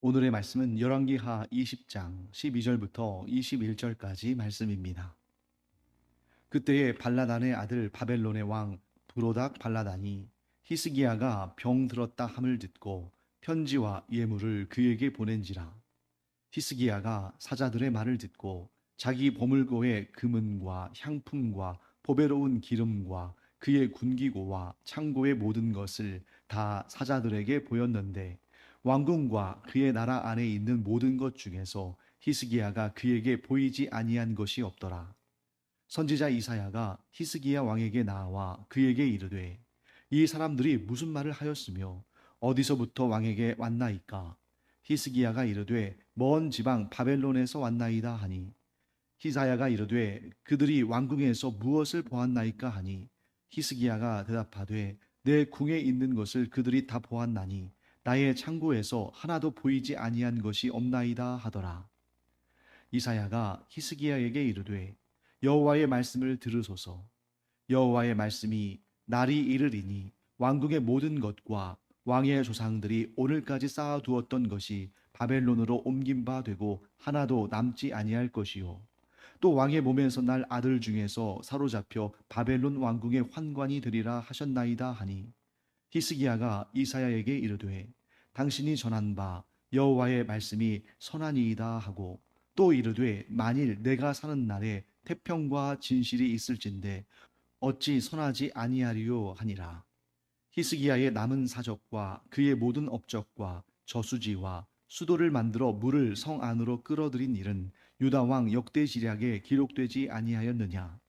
오늘의 말씀은 열왕기하 20장 12절부터 21절까지 말씀입니다. 그때에 발라단의 아들 바벨론의 왕 브로닥 발라단이 히스기야가 병 들었다 함을 듣고 편지와 예물을 그에게 보낸지라. 히스기야가 사자들의 말을 듣고 자기 보물고의 금은과 향품과 보배로운 기름과 그의 군기고와 창고의 모든 것을 다 사자들에게 보였는데 왕궁과 그의 나라 안에 있는 모든 것 중에서 히스기야가 그에게 보이지 아니한 것이 없더라. 선지자 이사야가 히스기야 왕에게 나와 그에게 이르되 이 사람들이 무슨 말을 하였으며 어디서부터 왕에게 왔나이까? 히스기야가 이르되 먼 지방 바벨론에서 왔나이다 하니 히사야가 이르되 그들이 왕궁에서 무엇을 보았나이까 하니 히스기야가 대답하되 내 궁에 있는 것을 그들이 다 보았나니 나의 창고에서 하나도 보이지 아니한 것이 없나이다 하더라. 이사야가 히스기야에게 이르되 여호와의 말씀을 들으소서. 여호와의 말씀이 날이 이르리니 왕궁의 모든 것과 왕의 조상들이 오늘까지 쌓아두었던 것이 바벨론으로 옮긴 바 되고 하나도 남지 아니할 것이요. 또 왕의 몸에서 날 아들 중에서 사로잡혀 바벨론 왕궁의 환관이 되리라 하셨나이다 하니 히스기야가 이사야에게 이르되 당신이 전한 바 여호와의 말씀이 선하니이다 하고 또 이르되 만일 내가 사는 날에 태평과 진실이 있을진데 어찌 선하지 아니하리요 하니라. 히스기야의 남은 사적과 그의 모든 업적과 저수지와 수도를 만들어 물을 성 안으로 끌어들인 일은 유다 왕 역대지략에 기록되지 아니하였느냐.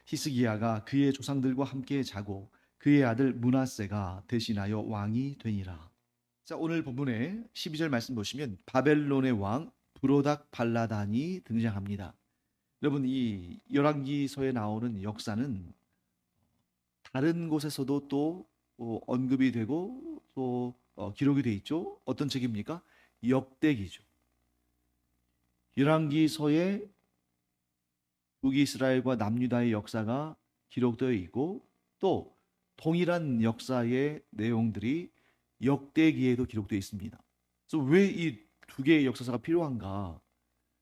히스기야가 그의 조상들과 함께 자고 그의 아들 므낫세가 대신하여 왕이 되니라. 자, 오늘 본문의 12절 말씀 보시면 바벨론의 왕 브로닥 발라단이 등장합니다. 여러분, 이 열왕기서에 나오는 역사는 다른 곳에서도 또 언급이 되고 또 기록이 돼 있죠. 어떤 책입니까? 역대기죠. 열왕기서에 북이스라엘과 남유다의 역사가 기록되어 있고 또 동일한 역사의 내용들이 역대기에도 기록되어 있습니다. 그래서 왜 이 두 개의 역사서가 필요한가?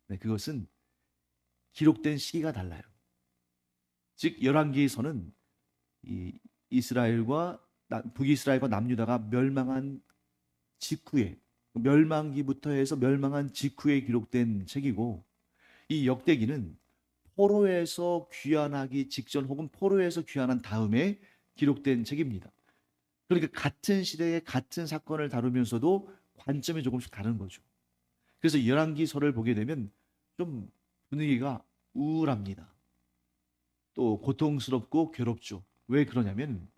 네, 그것은 기록된 시기가 달라요. 즉 열왕기서는 이 이스라엘과 북이스라엘과 남유다가 멸망한 직후에 멸망기부터 해서 멸망한 직후에 기록된 책이고 이 역대기는 포로에서 귀환하기 직전 혹은 포로에서 귀환한 다음에 기록된 책입니다. 그러니까 같은 시대의 같은 사건을 다루면서도 관점이 조금씩 다른 거죠. 그래서 열왕기서를 보게 되면 좀 분위기가 우울합니다. 또 고통스럽고 괴롭죠. 왜 그러냐면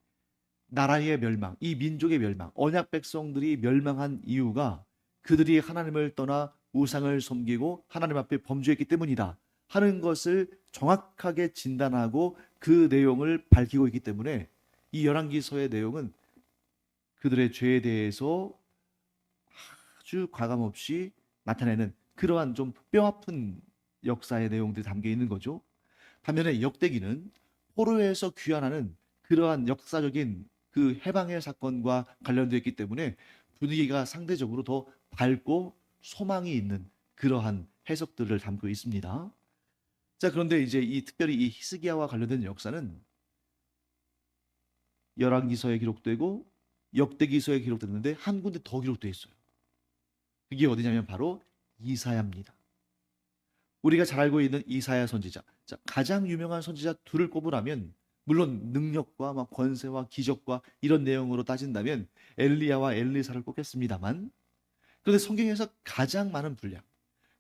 나라의 멸망, 이 민족의 멸망, 언약 백성들이 멸망한 이유가 그들이 하나님을 떠나 우상을 섬기고 하나님 앞에 범죄했기 때문이다 하는 것을 정확하게 진단하고 그 내용을 밝히고 있기 때문에 이 열왕기서의 내용은 그들의 죄에 대해서 아주 과감없이 나타내는 그러한 좀 뼈아픈 역사의 내용들이 담겨 있는 거죠. 반면에 역대기는 포로에서 귀환하는 그러한 역사적인 그 해방의 사건과 관련되어 있기 때문에 분위기가 상대적으로 더 밝고 소망이 있는 그러한 해석들을 담고 있습니다. 자, 그런데 이제 이 특별히 이 히스기야와 관련된 역사는 열왕기서에 기록되고 역대기서에 기록됐는데 한 군데 더 기록되어 있어요. 그게 어디냐면 바로 이사야입니다. 우리가 잘 알고 있는 이사야 선지자. 자, 가장 유명한 선지자 둘을 꼽으라면 물론 능력과 막 권세와 기적과 이런 내용으로 따진다면 엘리야와 엘리사를 꼽겠습니다만 그런데 성경에서 가장 많은 분량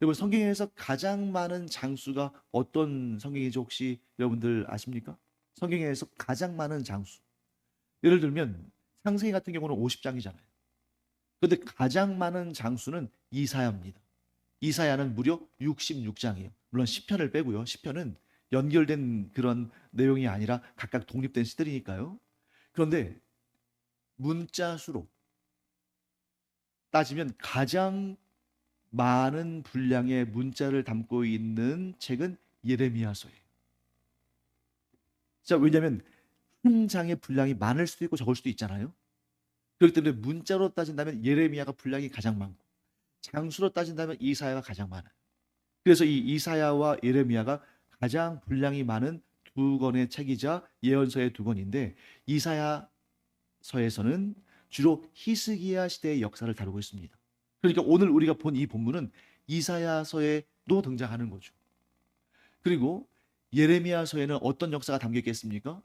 여러분 성경에서 가장 많은 장수가 어떤 성경인지 혹시 여러분들 아십니까? 성경에서 가장 많은 장수 예를 들면 창세기 같은 경우는 50장이잖아요. 그런데 가장 많은 장수는 이사야입니다. 이사야는 무려 66장이에요. 물론 시편을 빼고요. 시편은 연결된 그런 내용이 아니라 각각 독립된 시들이니까요. 그런데 문자 수로 따지면 가장 많은 분량의 문자를 담고 있는 책은 예레미야서예요. 자, 왜냐하면 한 장의 분량이 많을 수도 있고 적을 수도 있잖아요. 그렇기 때문에 문자로 따진다면 예레미야가 분량이 가장 많고 장수로 따진다면 이사야가 가장 많아요. 그래서 이 이사야와 예레미야가 가장 분량이 많은 두 권의 책이자 예언서의 두 권인데, 이사야서에서는 주로 히스기야 시대의 역사를 다루고 있습니다. 그러니까 오늘 우리가 본 이 본문은 이사야서에도 등장하는 거죠. 그리고 예레미야서에는 어떤 역사가 담겨 있겠습니까?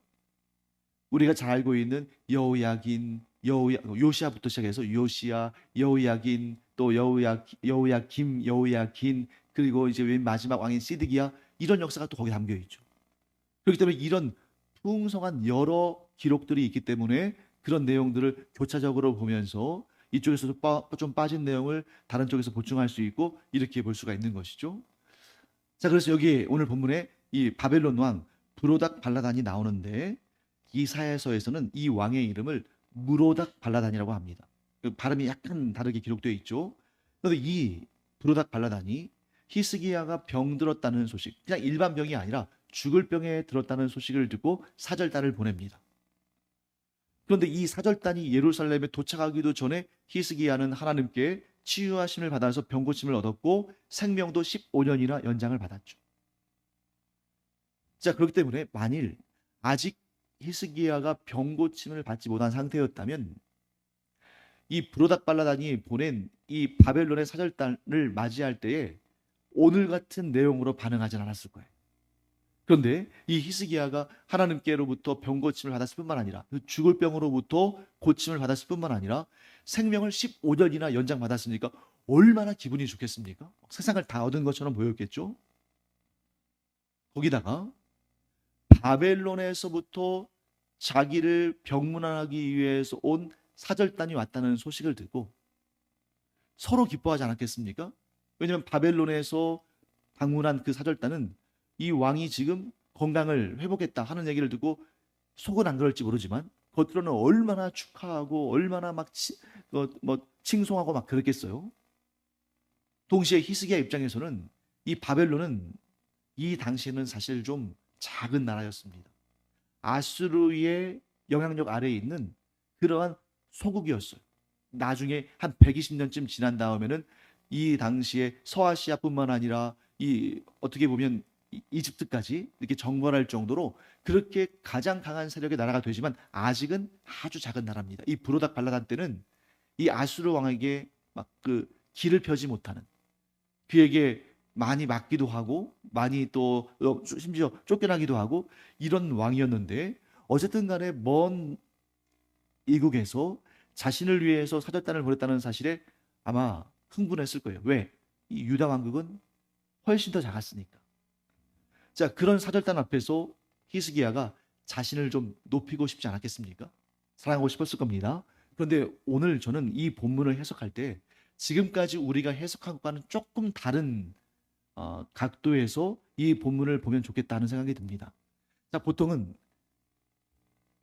우리가 잘 알고 있는 여호야긴, 요시아부터 시작해서 요시야, 여호야긴, 또 여호야김, 여호야긴, 그리고 이제 맨 마지막 왕인 시드기야, 이런 역사가 또 거기 담겨 있죠. 그렇기 때문에 이런 풍성한 여러 기록들이 있기 때문에 그런 내용들을 교차적으로 보면서 이쪽에서도 좀 빠진 내용을 다른 쪽에서 보충할 수 있고, 이렇게 볼 수가 있는 것이죠. 자, 그래서 여기 오늘 본문에 이 바벨론 왕 브로닥 발라단이 나오는데, 이사야서에서는 이 왕의 이름을 무로닥 발라단이라고 합니다. 그 발음이 약간 다르게 기록되어 있죠. 그런데 이 브로닥 발라단이 히스기야가 병들었다는 소식, 그냥 일반 병이 아니라 죽을 병에 들었다는 소식을 듣고 사절단을 보냅니다. 그런데 이 사절단이 예루살렘에 도착하기도 전에 히스기야는 하나님께 치유하심을 받아서 병고침을 얻었고 생명도 15년이나 연장을 받았죠. 자, 그렇기 때문에 만일 아직 히스기야가 병고침을 받지 못한 상태였다면 이 브로닥 발라단이 보낸 이 바벨론의 사절단을 맞이할 때에 오늘 같은 내용으로 반응하진 않았을 거예요. 그런데 이 히스기야가 하나님께로부터 병고침을 받았을 뿐만 아니라, 죽을 병으로부터 고침을 받았을 뿐만 아니라 생명을 15년이나 연장받았으니까 얼마나 기분이 좋겠습니까? 세상을 다 얻은 것처럼 보였겠죠. 거기다가 바벨론에서부터 자기를 병문안하기 위해서 온 사절단이 왔다는 소식을 듣고 서로 기뻐하지 않았겠습니까? 왜냐하면 바벨론에서 방문한 그 사절단은 이 왕이 지금 건강을 회복했다 하는 얘기를 듣고 속은 안 그럴지 모르지만 겉으로는 얼마나 축하하고 얼마나 막 칭송하고 막 그랬겠어요. 동시에 히스기야 입장에서는 이 바벨론은 이 당시에는 사실 좀 작은 나라였습니다. 아수르의 영향력 아래에 있는 그러한 소국이었어요. 나중에 한 120년쯤 지난 다음에는 이 당시에 서아시아뿐만 아니라 이 어떻게 보면 이집트까지 이렇게 정벌할 정도로 그렇게 가장 강한 세력의 나라가 되지만 아직은 아주 작은 나라입니다. 이 브로닥 발라단 때는 이 아수르 왕에게 막 그 길을 펴지 못하는, 그에게 많이 맞기도 하고 많이 또 심지어 쫓겨나기도 하고 이런 왕이었는데, 어쨌든 간에 먼 이국에서 자신을 위해서 사절단을 보냈다는 사실에 아마 흥분했을 거예요. 왜? 이 유다 왕국은 훨씬 더 작았으니까. 자, 그런 사절단 앞에서 히스기야가 자신을 좀 높이고 싶지 않았겠습니까? 사랑하고 싶었을 겁니다. 그런데 오늘 저는 이 본문을 해석할 때 지금까지 우리가 해석한 것과는 조금 다른 각도에서 이 본문을 보면 좋겠다는 생각이 듭니다. 자, 보통은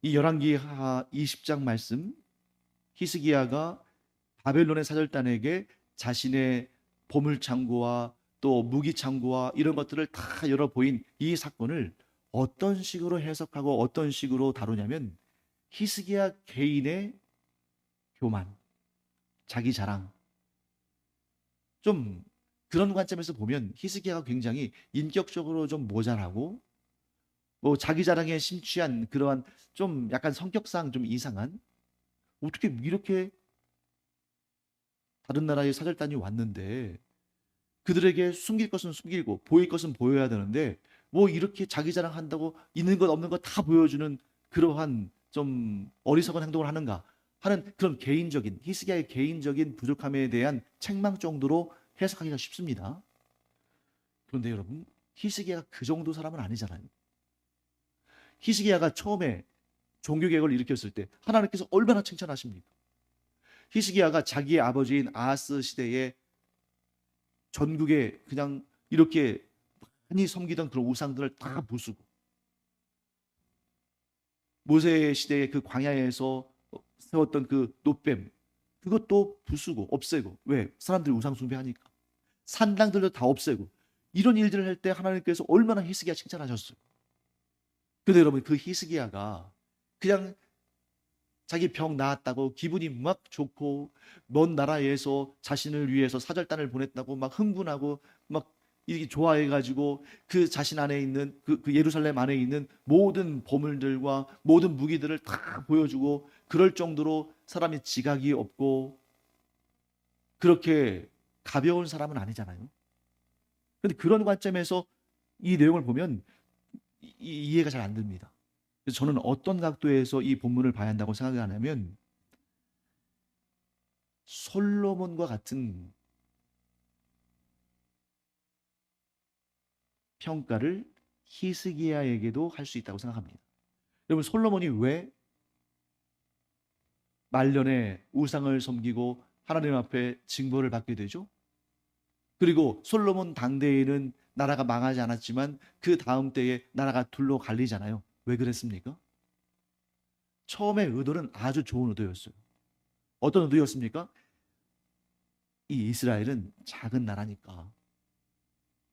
이 열왕기하 20장 말씀, 히스기야가 바벨론의 사절단에게 자신의 보물 창고와 또 무기 창고와 이런 것들을 다 열어 보인 이 사건을 어떤 식으로 해석하고 어떤 식으로 다루냐면, 히스기야 개인의 교만, 자기 자랑, 좀 그런 관점에서 보면 히스기야가 굉장히 인격적으로 좀 모자라고 뭐 자기 자랑에 심취한 그러한 좀 약간 성격상 좀 이상한, 어떻게 이렇게 다른 나라의 사절단이 왔는데 그들에게 숨길 것은 숨기고 보일 것은 보여야 되는데 뭐 이렇게 자기 자랑한다고 있는 것 없는 것 다 보여주는 그러한 좀 어리석은 행동을 하는가 하는 그런 개인적인, 히스기야의 개인적인 부족함에 대한 책망 정도로 해석하기가 쉽습니다. 그런데 여러분, 히스기야가 그 정도 사람은 아니잖아요. 히스기야가 처음에 종교개혁을 일으켰을 때 하나님께서 얼마나 칭찬하십니까? 히스기야가 자기의 아버지인 아하스 시대에 전국에 그냥 이렇게 많이 섬기던 그런 우상들을 다 부수고, 모세 시대의 그 광야에서 세웠던 그 놋뱀, 그것도 부수고 없애고, 왜? 사람들이 우상 숭배하니까. 산당들도 다 없애고, 이런 일들을 할 때 하나님께서 얼마나 히스기야 칭찬하셨어요. 근데 여러분, 그 히스기야가 그냥 자기 병 나았다고 기분이 막 좋고 먼 나라에서 자신을 위해서 사절단을 보냈다고 막 흥분하고 막 이게 좋아해가지고 그 자신 안에 있는 그 예루살렘 안에 있는 모든 보물들과 모든 무기들을 다 보여주고 그럴 정도로 사람이 지각이 없고 그렇게 가벼운 사람은 아니잖아요. 근데 그런 관점에서 이 내용을 보면 이해가 잘 안 됩니다. 그래서 저는 어떤 각도에서 이 본문을 봐야 한다고 생각하냐면 솔로몬과 같은 평가를 히스기야에게도 할 수 있다고 생각합니다. 여러분 솔로몬이 왜 말년에 우상을 섬기고 하나님 앞에 징벌을 받게 되죠? 그리고 솔로몬 당대에는 나라가 망하지 않았지만 그 다음 때에 나라가 둘로 갈리잖아요. 왜 그랬습니까? 처음에 의도는 아주 좋은 의도였어요. 어떤 의도였습니까? 이 이스라엘은 작은 나라니까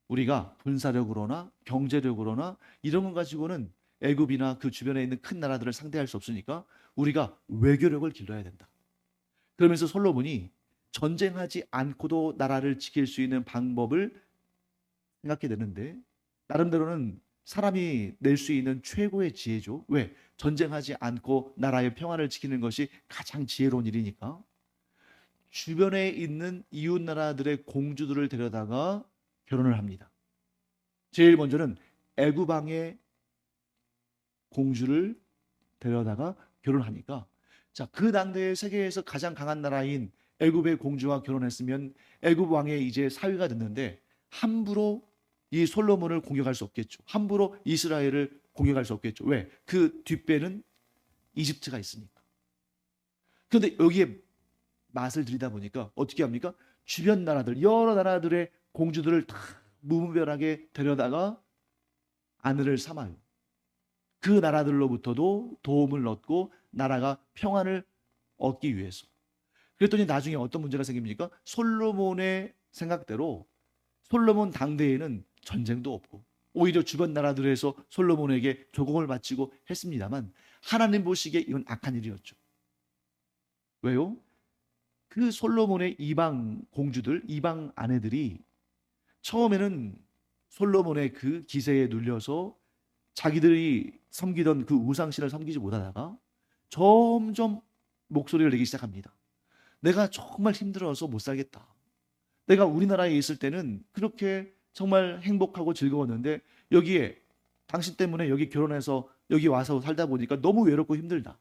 우리가 군사력으로나 경제력으로나 이런 것 가지고는 애굽이나 그 주변에 있는 큰 나라들을 상대할 수 없으니까 우리가 외교력을 길러야 된다. 그러면서 솔로몬이 전쟁하지 않고도 나라를 지킬 수 있는 방법을 생각해 내는데 나름대로는 사람이 낼 수 있는 최고의 지혜죠. 왜? 전쟁하지 않고 나라의 평화를 지키는 것이 가장 지혜로운 일이니까. 주변에 있는 이웃 나라들의 공주들을 데려다가 결혼을 합니다. 제일 먼저는 애굽 왕의 공주를 데려다가 결혼하니까 자, 그 당대의 세계에서 가장 강한 나라인 애굽의 공주와 결혼했으면 애굽 왕의 이제 사위가 됐는데 함부로 이 솔로몬을 공격할 수 없겠죠. 함부로 이스라엘을 공격할 수 없겠죠. 왜? 그 뒷배는 이집트가 있으니까. 그런데 여기에 맛을 들이다 보니까 어떻게 합니까? 주변 나라들, 여러 나라들의 공주들을 다 무분별하게 데려다가 아내를 삼아요. 그 나라들로부터도 도움을 얻고 나라가 평안을 얻기 위해서. 그랬더니 나중에 어떤 문제가 생깁니까? 솔로몬의 생각대로 솔로몬 당대에는 전쟁도 없고 오히려 주변 나라들에서 솔로몬에게 조공을 바치고 했습니다만 하나님 보시기에 이건 악한 일이었죠. 왜요? 그 솔로몬의 이방 공주들, 이방 아내들이 처음에는 솔로몬의 그 기세에 눌려서 자기들이 섬기던 그 우상신을 섬기지 못하다가 점점 목소리를 내기 시작합니다. 내가 정말 힘들어서 못 살겠다. 내가 우리나라에 있을 때는 그렇게 정말 행복하고 즐거웠는데 여기에 당신 때문에 여기 결혼해서 여기 와서 살다 보니까 너무 외롭고 힘들다.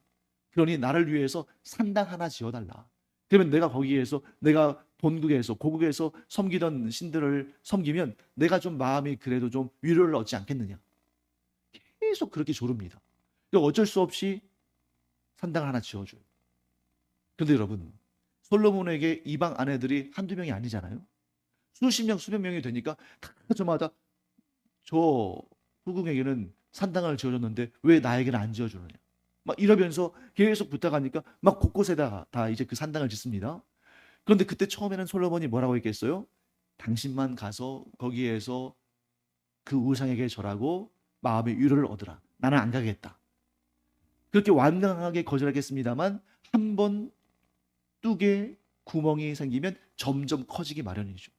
그러니 나를 위해서 산당 하나 지어달라. 그러면 내가 거기에서 내가 본국에서 고국에서 섬기던 신들을 섬기면 내가 좀 마음이 그래도 좀 위로를 얻지 않겠느냐. 계속 그렇게 조릅니다. 어쩔 수 없이 산당을 하나 지어줘요. 그런데 여러분 솔로몬에게 이방 아내들이 한두 명이 아니잖아요. 수십 명, 수백 명이 되니까 다 저마다 저 후궁에게는 산당을 지어줬는데 왜 나에게는 안 지어주느냐. 막 이러면서 계속 부탁하니까 막 곳곳에다 다 이제 그 산당을 짓습니다. 그런데 그때 처음에는 솔로몬이 뭐라고 했겠어요? 당신만 가서 거기에서 그 우상에게 절하고 마음의 위로를 얻으라. 나는 안 가겠다. 그렇게 완강하게 거절하겠습니다만 한 번 뚝에 구멍이 생기면 점점 커지기 마련이죠.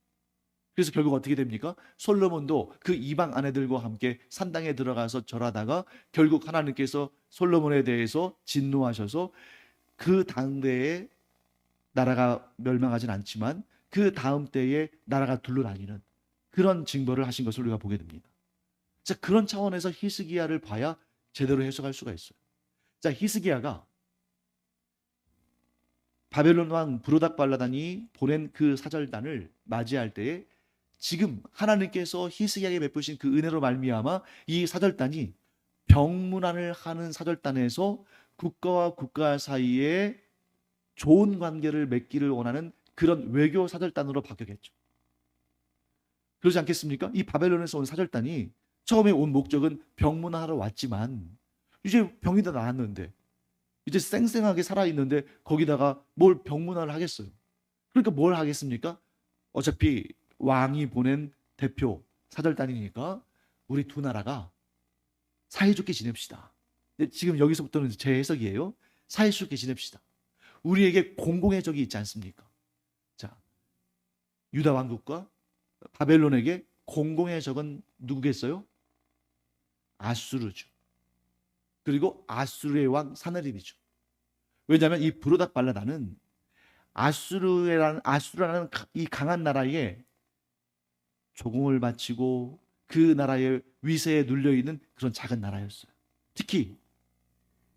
그래서 결국 어떻게 됩니까? 솔로몬도 그 이방 아내들과 함께 산당에 들어가서 절하다가 결국 하나님께서 솔로몬에 대해서 진노하셔서 그 당대에 나라가 멸망하진 않지만 그 다음 때에 나라가 둘로 나뉘는 그런 징벌을 하신 것을 우리가 보게 됩니다. 자, 그런 차원에서 히스기야를 봐야 제대로 해석할 수가 있어요. 자, 히스기야가 바벨론 왕 브로닥발라단이 보낸 그 사절단을 맞이할 때에 지금 하나님께서 히스기야에게 베푸신 그 은혜로 말미암아 이 사절단이 병문안을 하는 사절단에서 국가와 국가 사이에 좋은 관계를 맺기를 원하는 그런 외교 사절단으로 바뀌었겠죠. 그러지 않겠습니까? 이 바벨론에서 온 사절단이 처음에 온 목적은 병문안하러 왔지만 이제 병이 다 나았는데 이제 쌩쌩하게 살아있는데 거기다가 뭘 병문안을 하겠어요. 그러니까 뭘 하겠습니까? 어차피 왕이 보낸 대표 사절단이니까 우리 두 나라가 사이좋게 지냅시다. 지금 여기서부터는 제 해석이에요. 사이좋게 지냅시다. 우리에게 공공의 적이 있지 않습니까? 자, 유다 왕국과 바벨론에게 공공의 적은 누구겠어요? 아수르죠. 그리고 아수르의 왕 사나립이죠. 왜냐하면 이 브로닥 발라다는 아수르라는 이 강한 나라에 조공을 바치고 그 나라의 위세에 눌려 있는 그런 작은 나라였어요. 특히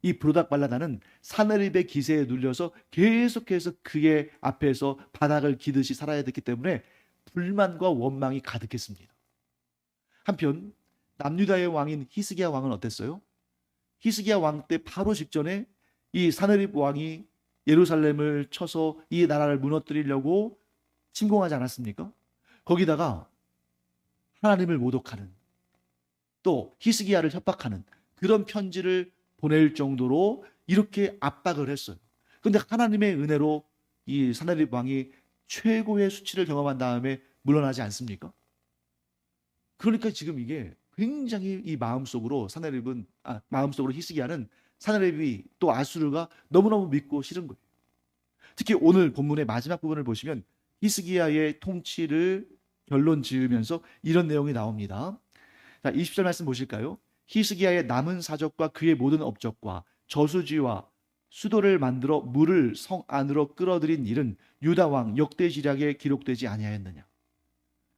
이 브로닥 발라다는 사나립의 기세에 눌려서 계속해서 그의 앞에서 바닥을 기듯이 살아야 됐기 때문에 불만과 원망이 가득했습니다. 한편 남유다의 왕인 히스기야 왕은 어땠어요? 히스기야 왕 때 바로 직전에 이 사느립 왕이 예루살렘을 쳐서 이 나라를 무너뜨리려고 침공하지 않았습니까? 거기다가 하나님을 모독하는, 또 히스기야를 협박하는 그런 편지를 보낼 정도로 이렇게 압박을 했어요. 그런데 하나님의 은혜로 이 사느립 왕이 최고의 수치를 경험한 다음에 물러나지 않습니까? 그러니까 지금 이게 굉장히 이 마음속으로 히스기야는 사느립이 또 아수르가 너무너무 믿고 싫은 거예요. 특히 오늘 본문의 마지막 부분을 보시면 히스기야의 통치를 결론 지으면서 이런 내용이 나옵니다. 자, 20절 말씀 보실까요? 히스기야의 남은 사적과 그의 모든 업적과 저수지와 수도를 만들어 물을 성 안으로 끌어들인 일은 유다 왕 역대지략에 기록되지 아니하였느냐.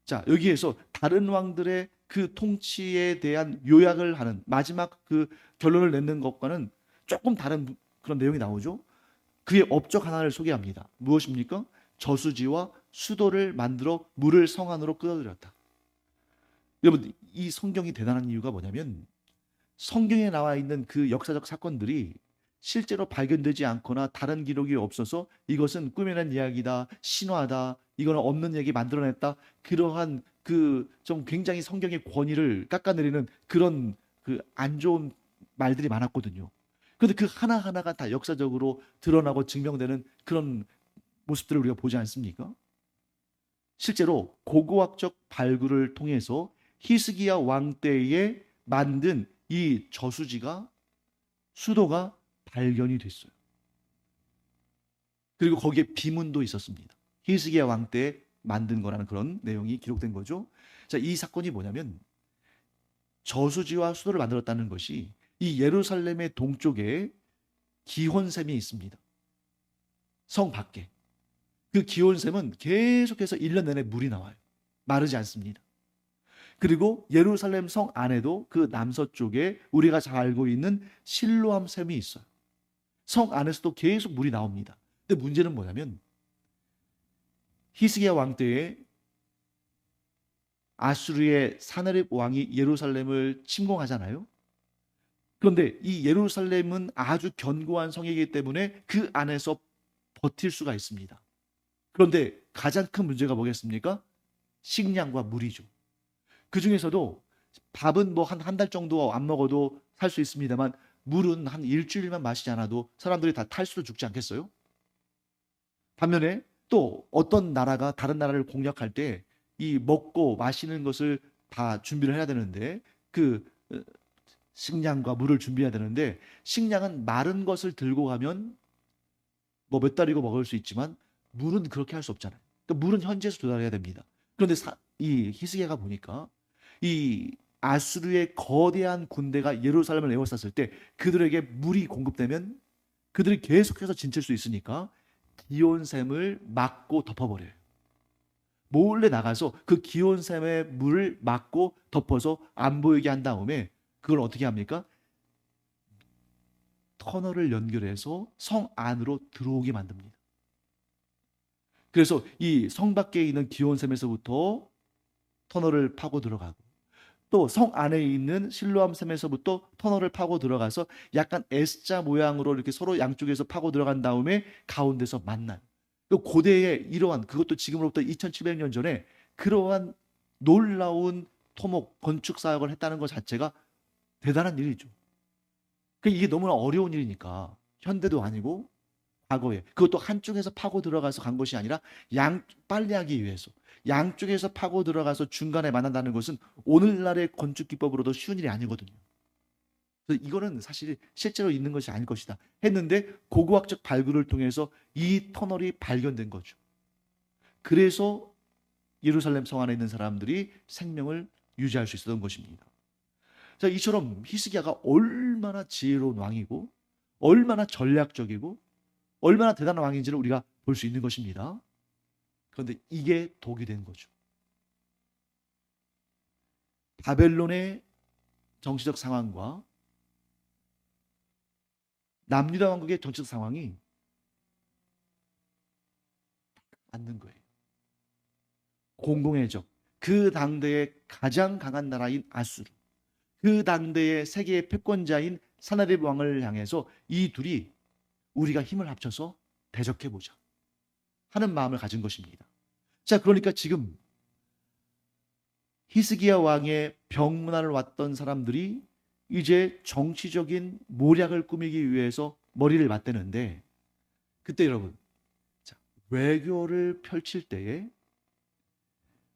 자, 여기에서 다른 왕들의 그 통치에 대한 요약을 하는 마지막 그 결론을 내는 것과는 조금 다른 그런 내용이 나오죠. 그의 업적 하나를 소개합니다. 무엇입니까? 저수지와 수도를 만들어 물을 성 안으로 끌어들였다. 여러분, 이 성경이 대단한 이유가 뭐냐면 성경에 나와 있는 그 역사적 사건들이 실제로 발견되지 않거나 다른 기록이 없어서 이것은 꾸며낸 이야기다, 신화다, 이거는 없는 얘기 만들어냈다, 그러한 그 좀 굉장히 성경의 권위를 깎아내리는 그런 그 안 좋은 말들이 많았거든요. 그런데 그 하나하나가 다 역사적으로 드러나고 증명되는 그런 모습들을 우리가 보지 않습니까? 실제로 고고학적 발굴을 통해서 히스기야 왕 때에 만든 이 저수지가, 수도가 발견이 됐어요. 그리고 거기에 비문도 있었습니다. 히스기야 왕 때에 만든 거라는 그런 내용이 기록된 거죠. 자, 이 사건이 뭐냐면 저수지와 수도를 만들었다는 것이 이 예루살렘의 동쪽에 기혼샘이 있습니다. 성 밖에. 그 기온샘은 계속해서 1년 내내 물이 나와요. 마르지 않습니다. 그리고 예루살렘 성 안에도 그 남서쪽에 우리가 잘 알고 있는 실로암 샘이 있어요. 성 안에서도 계속 물이 나옵니다. 근데 문제는 뭐냐면 히스기야 왕 때에 아수르의 사느립 왕이 예루살렘을 침공하잖아요. 그런데 이 예루살렘은 아주 견고한 성이기 때문에 그 안에서 버틸 수가 있습니다. 그런데 가장 큰 문제가 뭐겠습니까? 식량과 물이죠. 그 중에서도 밥은 뭐 한 달 정도 안 먹어도 살 수 있습니다만 물은 한 일주일만 마시지 않아도 사람들이 다 탈수로 죽지 않겠어요? 반면에 또 어떤 나라가 다른 나라를 공략할 때 이 먹고 마시는 것을 다 준비를 해야 되는데 그 식량과 물을 준비해야 되는데 식량은 마른 것을 들고 가면 뭐 몇 달이고 먹을 수 있지만 물은 그렇게 할 수 없잖아요. 그러니까 물은 현지에서 조달해야 됩니다. 그런데 이 히스기야가 보니까 이 아수르의 거대한 군대가 예루살렘을 에워쌌을 때 그들에게 물이 공급되면 그들이 계속해서 진칠 수 있으니까 기온샘을 막고 덮어버려요. 몰래 나가서 그 기온샘의 물을 막고 덮어서 안 보이게 한 다음에 그걸 어떻게 합니까? 터널을 연결해서 성 안으로 들어오게 만듭니다. 그래서 이 성 밖에 있는 기온샘에서부터 터널을 파고 들어가고 또 성 안에 있는 실로암 샘에서부터 터널을 파고 들어가서 약간 S자 모양으로 이렇게 서로 양쪽에서 파고 들어간 다음에 가운데서 만나요. 고대의 이러한, 그것도 지금으로부터 2700년 전에 그러한 놀라운 토목 건축 사역을 했다는 것 자체가 대단한 일이죠. 이게 너무나 어려운 일이니까 현대도 아니고 과거에 그것도 한쪽에서 파고 들어가서 간 것이 아니라 빨리 하기 위해서 양쪽에서 파고 들어가서 중간에 만난다는 것은 오늘날의 건축 기법으로도 쉬운 일이 아니거든요. 그래서 이거는 사실 실제로 있는 것이 아닐 것이다 했는데 고고학적 발굴을 통해서 이 터널이 발견된 거죠. 그래서 예루살렘 성 안에 있는 사람들이 생명을 유지할 수 있었던 것입니다. 자, 이처럼 히스기야가 얼마나 지혜로운 왕이고 얼마나 전략적이고 얼마나 대단한 왕인지를 우리가 볼 수 있는 것입니다. 그런데 이게 독이 된 거죠. 바벨론의 정치적 상황과 남유다 왕국의 정치적 상황이 맞는 거예요. 공공의 적, 그 당대의 가장 강한 나라인 아수르, 그 당대의 세계의 패권자인 사나립 왕을 향해서 이 둘이 우리가 힘을 합쳐서 대적해보자 하는 마음을 가진 것입니다. 자, 그러니까 지금 히스기야 왕의 병문안을 왔던 사람들이 이제 정치적인 모략을 꾸미기 위해서 머리를 맞대는데, 그때 여러분, 자, 외교를 펼칠 때에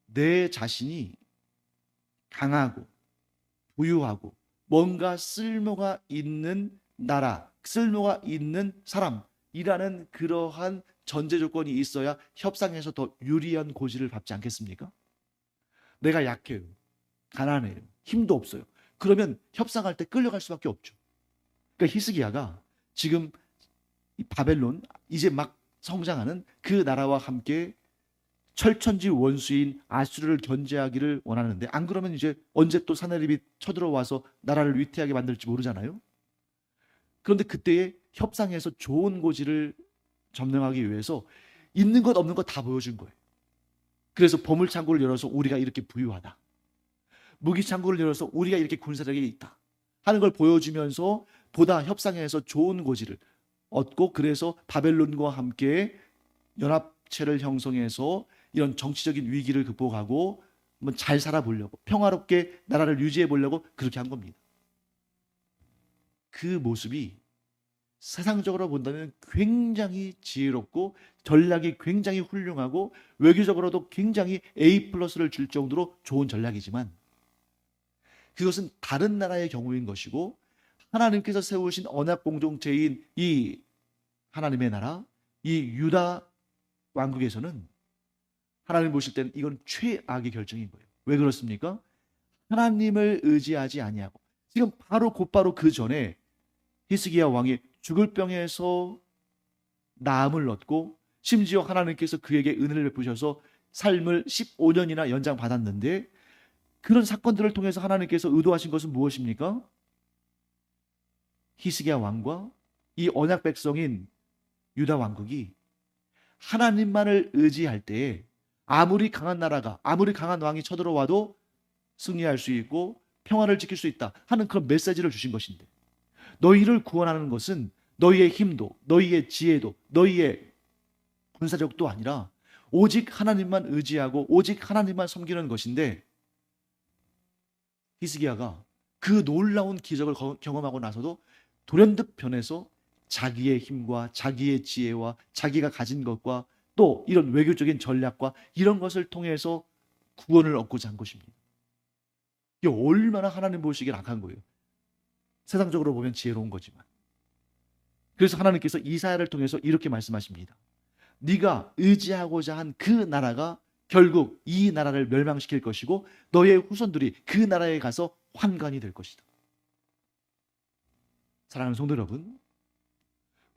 내 자신이 강하고 부유하고 뭔가 쓸모가 있는 나라, 쓸모가 있는 사람이라는 그러한 전제 조건이 있어야 협상에서 더 유리한 고지를 밟지 않겠습니까? 내가 약해요. 가난해요. 힘도 없어요. 그러면 협상할 때 끌려갈 수밖에 없죠. 그러니까 히스기야가 지금 이 바벨론, 이제 막 성장하는 그 나라와 함께 철천지 원수인 아수르를 견제하기를 원하는데, 안 그러면 이제 언제 또 사내립이 쳐들어와서 나라를 위태하게 만들지 모르잖아요. 그런데 그때의 협상에서 좋은 고지를 점령하기 위해서 있는 것 없는 것 다 보여준 거예요. 그래서 보물창고를 열어서 우리가 이렇게 부유하다, 무기창고를 열어서 우리가 이렇게 군사력이 있다 하는 걸 보여주면서 보다 협상에서 좋은 고지를 얻고, 그래서 바벨론과 함께 연합체를 형성해서 이런 정치적인 위기를 극복하고 잘 살아보려고, 평화롭게 나라를 유지해 보려고 그렇게 한 겁니다. 그 모습이 세상적으로 본다면 굉장히 지혜롭고 전략이 굉장히 훌륭하고 외교적으로도 굉장히 A 플러스를 줄 정도로 좋은 전략이지만, 그것은 다른 나라의 경우인 것이고, 하나님께서 세우신 언약 공동체인 이 하나님의 나라, 이 유다 왕국에서는 하나님 보실 때는 이건 최악의 결정인 거예요. 왜 그렇습니까? 하나님을 의지하지 아니하고, 지금 바로 곧바로 그 전에 히스기야 왕이 죽을 병에서 나음을 얻고, 심지어 하나님께서 그에게 은혜를 베푸셔서 삶을 15년이나 연장받았는데, 그런 사건들을 통해서 하나님께서 의도하신 것은 무엇입니까? 히스기야 왕과 이 언약 백성인 유다 왕국이 하나님만을 의지할 때에 아무리 강한 나라가, 아무리 강한 왕이 쳐들어와도 승리할 수 있고 평화를 지킬 수 있다 하는 그런 메시지를 주신 것인데, 너희를 구원하는 것은 너희의 힘도, 너희의 지혜도, 너희의 군사력도 아니라 오직 하나님만 의지하고 오직 하나님만 섬기는 것인데, 히스기야가 그 놀라운 기적을 경험하고 나서도 돌연듯 변해서 자기의 힘과 자기의 지혜와 자기가 가진 것과 또 이런 외교적인 전략과 이런 것을 통해서 구원을 얻고자 한 것입니다. 이게 얼마나 하나님 보시기에 악한 거예요. 세상적으로 보면 지혜로운 거지만. 그래서 하나님께서 이사야를 통해서 이렇게 말씀하십니다. 네가 의지하고자 한 그 나라가 결국 이 나라를 멸망시킬 것이고 너의 후손들이 그 나라에 가서 환관이 될 것이다. 사랑하는 성도 여러분,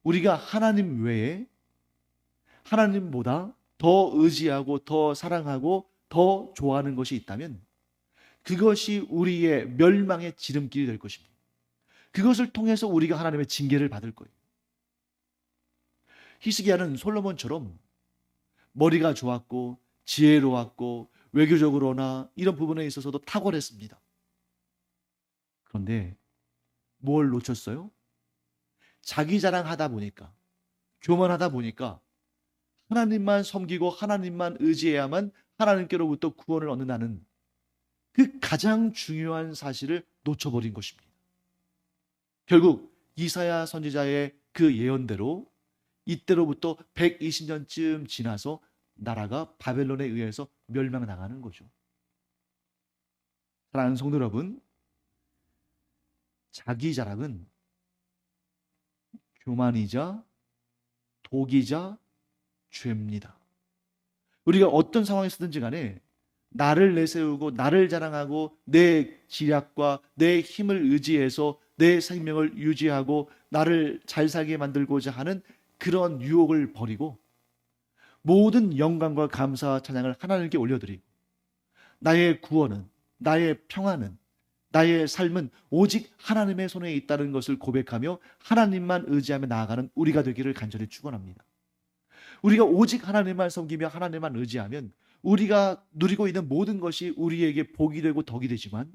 우리가 하나님 외에 하나님보다 더 의지하고 더 사랑하고 더 좋아하는 것이 있다면 그것이 우리의 멸망의 지름길이 될 것입니다. 그것을 통해서 우리가 하나님의 징계를 받을 거예요. 히스기야는 솔로몬처럼 머리가 좋았고 지혜로웠고 외교적으로나 이런 부분에 있어서도 탁월했습니다. 그런데 뭘 놓쳤어요? 자기 자랑하다 보니까, 교만하다 보니까 하나님만 섬기고 하나님만 의지해야만 하나님께로부터 구원을 얻는다는 그 가장 중요한 사실을 놓쳐버린 것입니다. 결국 이사야 선지자의 그 예언대로 이때로부터 120년쯤 지나서 나라가 바벨론에 의해서 멸망당하는 거죠. 사랑하는 성도 여러분, 자기 자랑은 교만이자 독이자 죄입니다. 우리가 어떤 상황에서든지 간에 나를 내세우고 나를 자랑하고 내 지략과 내 힘을 의지해서 내 생명을 유지하고 나를 잘 살게 만들고자 하는 그런 유혹을 버리고 모든 영광과 감사와 찬양을 하나님께 올려드리고 나의 구원은, 나의 평안은, 나의 삶은 오직 하나님의 손에 있다는 것을 고백하며 하나님만 의지하며 나아가는 우리가 되기를 간절히 축원합니다. 우리가 오직 하나님만 섬기며 하나님만 의지하면 우리가 누리고 있는 모든 것이 우리에게 복이 되고 덕이 되지만,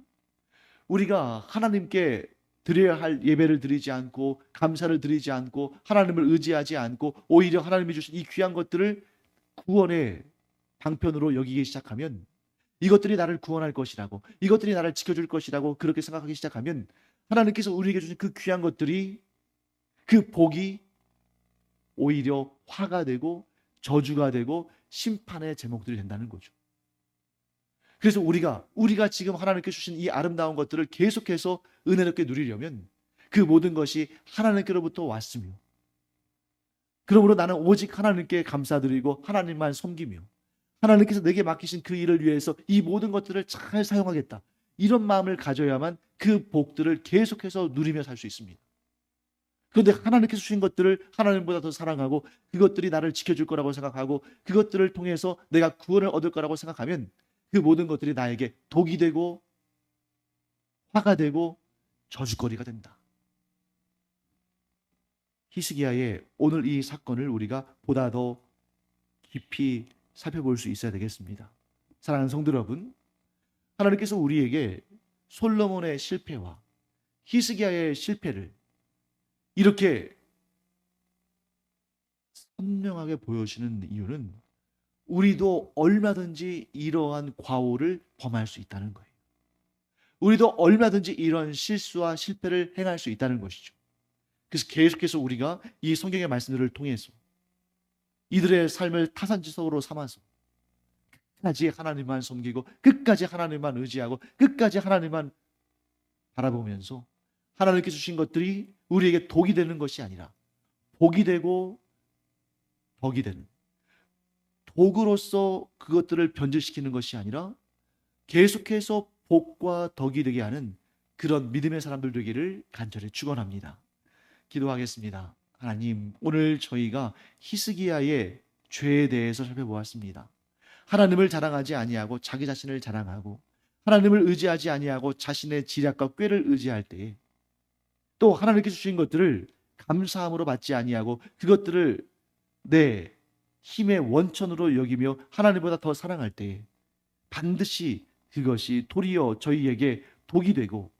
우리가 하나님께 드려야 할 예배를 드리지 않고 감사를 드리지 않고 하나님을 의지하지 않고 오히려 하나님이 주신 이 귀한 것들을 구원의 방편으로 여기기 시작하면, 이것들이 나를 구원할 것이라고, 이것들이 나를 지켜줄 것이라고 그렇게 생각하기 시작하면 하나님께서 우리에게 주신 그 귀한 것들이, 그 복이 오히려 화가 되고 저주가 되고 심판의 제목들이 된다는 거죠. 그래서 우리가 지금 하나님께 주신 이 아름다운 것들을 계속해서 은혜롭게 누리려면 그 모든 것이 하나님께로부터 왔으며, 그러므로 나는 오직 하나님께 감사드리고 하나님만 섬기며 하나님께서 내게 맡기신 그 일을 위해서 이 모든 것들을 잘 사용하겠다, 이런 마음을 가져야만 그 복들을 계속해서 누리며 살 수 있습니다. 그런데 하나님께서 주신 것들을 하나님보다 더 사랑하고 그것들이 나를 지켜줄 거라고 생각하고 그것들을 통해서 내가 구원을 얻을 거라고 생각하면 그 모든 것들이 나에게 독이 되고 화가 되고 저주거리가 된다. 히스기야의 오늘 이 사건을 우리가 보다 더 깊이 살펴볼 수 있어야 되겠습니다. 사랑하는 성도 여러분, 하나님께서 우리에게 솔로몬의 실패와 히스기야의 실패를 이렇게 선명하게 보여주시는 이유는 우리도 얼마든지 이러한 과오를 범할 수 있다는 거예요. 우리도 얼마든지 이런 실수와 실패를 행할 수 있다는 것이죠. 그래서 계속해서 우리가 이 성경의 말씀들을 통해서 이들의 삶을 타산지석으로 삼아서 끝까지 하나님만 섬기고 끝까지 하나님만 의지하고 끝까지 하나님만 바라보면서 하나님께 주신 것들이 우리에게 독이 되는 것이 아니라 복이 되고 덕이 되는, 도구로서 그것들을 변질시키는 것이 아니라 계속해서 복과 덕이 되게 하는 그런 믿음의 사람들 되기를 간절히 축원합니다. 기도하겠습니다. 하나님, 오늘 저희가 히스기야의 죄에 대해서 살펴보았습니다. 하나님을 자랑하지 아니하고 자기 자신을 자랑하고 하나님을 의지하지 아니하고 자신의 지략과 꾀를 의지할 때에 또 하나님께 주신 것들을 감사함으로 받지 아니하고 그것들을 내 힘의 원천으로 여기며 하나님보다 더 사랑할 때에 반드시 그것이 도리어 저희에게 독이 되고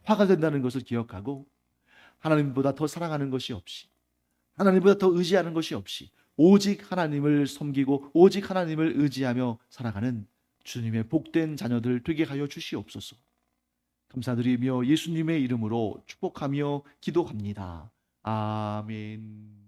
화가 된다는 것을 기억하고 하나님보다 더 사랑하는 것이 없이 하나님보다 더 의지하는 것이 없이 오직 하나님을 섬기고 오직 하나님을 의지하며 살아가는 주님의 복된 자녀들 되게 하여 주시옵소서. 감사드리며 예수님의 이름으로 축복하며 기도합니다. 아멘.